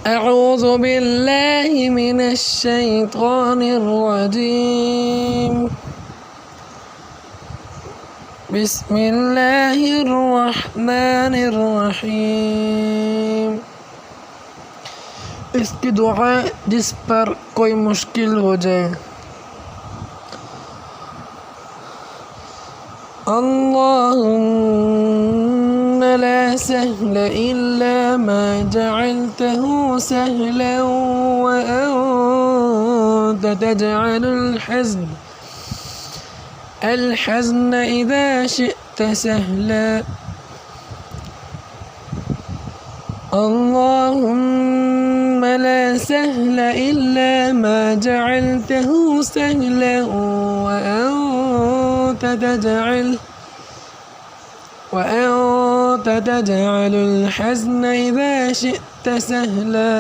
أعوذ بالله من الشيطان الرجيم. بسم الله الرحمن الرحيم। इसकी दुआ जिस पर कोई मुश्किल हो जाए। अल्लाहुम्मा ला सहला इल्ला मा जअलतहु सहला व अंता तजअलुल हज़्न इज़ा शि'ता सहला। अल्लाहुम्मा ला सहला इल्ला मा जअलतहु सहला व अंता तजअलुल हज़्न इज़ा शि'ता सहला।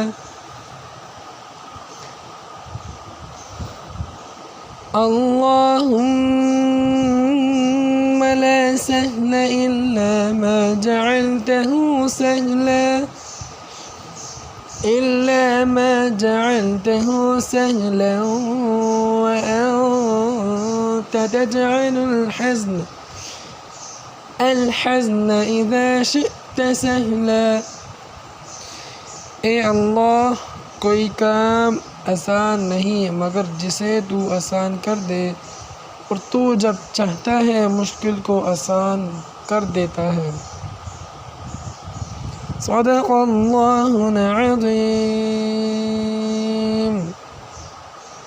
اللهم لا سهل إلا ما جعلته سهلا وأنت تجعل الحزن إذا شئت سهلا। ए अल्लाह, कोई काम आसान नहीं मगर जिसे तू आसान कर दे, और तू जब चाहता है मुश्किल को आसान कर देता है। सदक़ल्लाहुल अज़ीम।